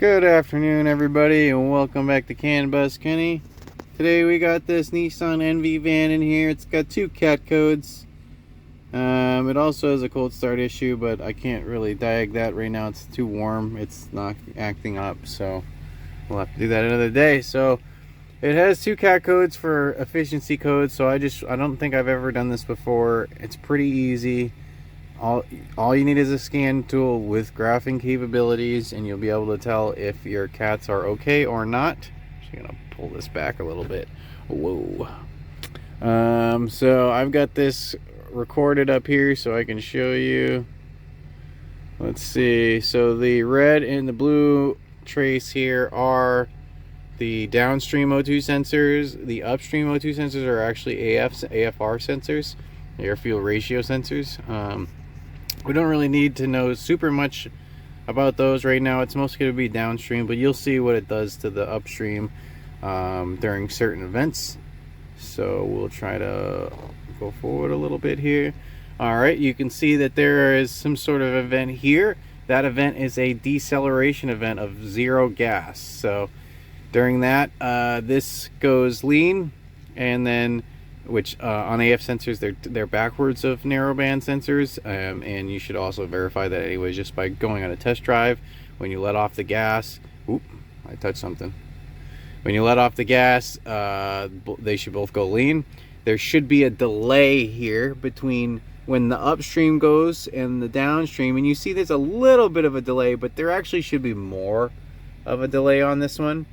Good afternoon, everybody, and welcome back to Can Bus Kenny. Today we got this Nissan NV van in here. It's got two cat codes. It also has a cold start issue, but I can't really diag that right now. It's too warm. It's not acting up, so we'll have to do that another day. So it has two cat codes for efficiency codes. So I don't think I've ever done this before. It's pretty easy. All you need is a scan tool with graphing capabilities, and you'll be able to tell if your cats are okay or not. I'm just gonna pull this back a little bit. Whoa. So I've got this recorded up here so I can show you. Let's see. So the red and the blue trace here are the downstream O2 sensors. The upstream O2 sensors are actually AFR sensors, air fuel ratio sensors. We don't really need to know super much about those right now. It's mostly going to be downstream, but you'll see what it does to the upstream during certain events. So we'll try to go forward a little bit here. All right, you can see that there is some sort of event here. That event is a deceleration event of zero gas. So during that, this goes lean, and then which on AF sensors they're backwards of narrowband sensors, and you should also verify that anyways just by going on a test drive. When you let off the gas, oop, I touched something. When you let off the gas, they should both go lean. There should be a delay here between when the upstream goes and the downstream, and you see there's a little bit of a delay, but there actually should be more of a delay on this one,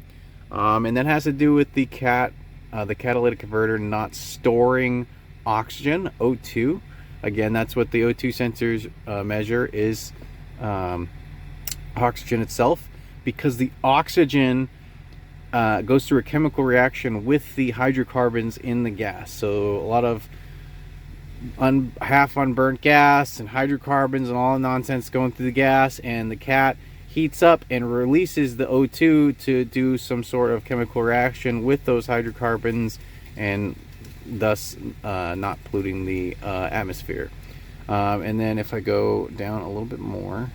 and that has to do with the catalytic converter not storing oxygen, O2. Again, that's what the O2 sensors measure, is oxygen itself, because the oxygen goes through a chemical reaction with the hydrocarbons in the gas. So a lot of half unburnt gas and hydrocarbons and all the nonsense going through the gas, and the cat heats up and releases the O2 to do some sort of chemical reaction with those hydrocarbons, and thus not polluting the atmosphere. And then if I go down a little bit more,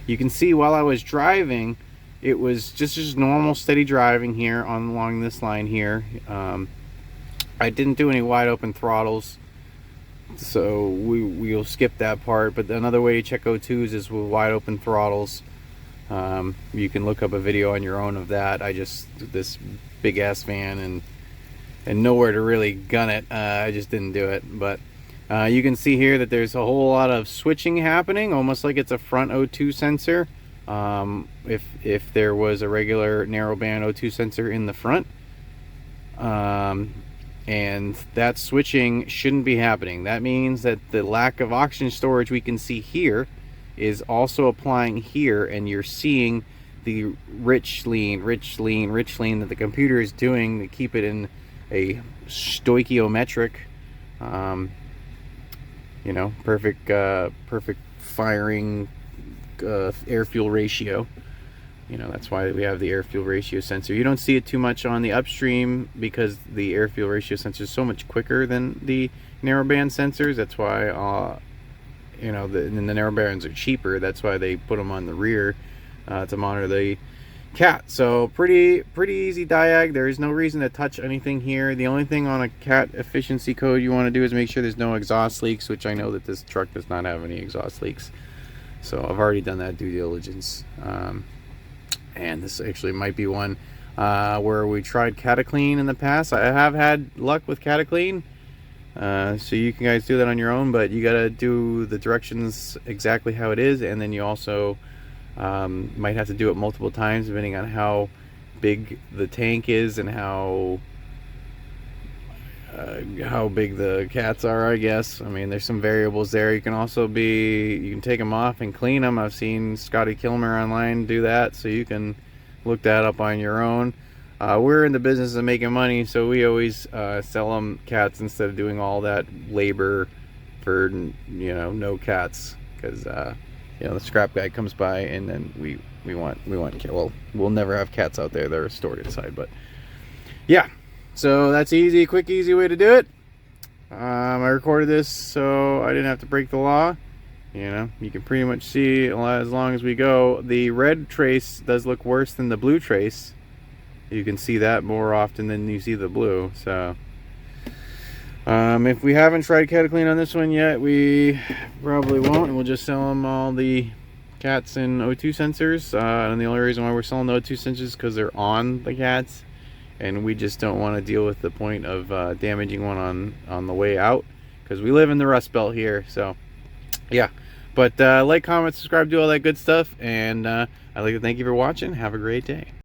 you can see while I was driving, it was just normal steady driving here along this line here. I didn't do any wide open throttles, so we'll skip that part. But another way to check O2s is with wide open throttles. You can look up a video on your own of that. This big ass van and nowhere to really gun it. I just didn't do it. But you can see here that there's a whole lot of switching happening, almost like it's a front O2 sensor. If there was a regular narrowband O2 sensor in the front, and that switching shouldn't be happening. That means that the lack of oxygen storage we can see here is also applying here, and you're seeing the rich lean that the computer is doing to keep it in a stoichiometric, perfect firing air fuel ratio. That's why we have the air fuel ratio sensor. You don't see it too much on the upstream because the air fuel ratio sensor is so much quicker than the narrowband sensors. That's why the narrowbands are cheaper. That's why they put them on the rear to monitor the cat. So pretty easy diag. There is no reason to touch anything here. The only thing on a cat efficiency code you want to do is make sure there's no exhaust leaks, which I know that this truck does not have any exhaust leaks. So I've already done that due diligence. And this actually might be one where we tried Cataclean in the past. I have had luck with Cataclean. So you can guys do that on your own, but you gotta do the directions exactly how it is, and then you also might have to do it multiple times depending on how big the tank is and how big the cats are, I guess. I mean, there's some variables there. You can take them off and clean them. I've seen Scotty Kilmer online do that, so you can look that up on your own. We're in the business of making money, so we always sell them cats instead of doing all that labor for no cats, because the scrap guy comes by, and then we want we'll never have cats out there. They're stored inside. But yeah, so that's quick easy way to do it. I recorded this so I didn't have to break the law, You know, you can pretty much see as long as we go. The red trace does look worse than the blue trace. You can see that more often than you see the blue. So if we haven't tried Cataclean on this one yet, we probably won't, and we'll just sell them all the cats and O2 sensors. And the only reason why we're selling the O2 sensors is because they're on the cats, and we just don't want to deal with the point of damaging one on the way out, because we live in the Rust Belt here. So yeah, but like, comment, subscribe, do all that good stuff, and I'd like to thank you for watching. Have a great day.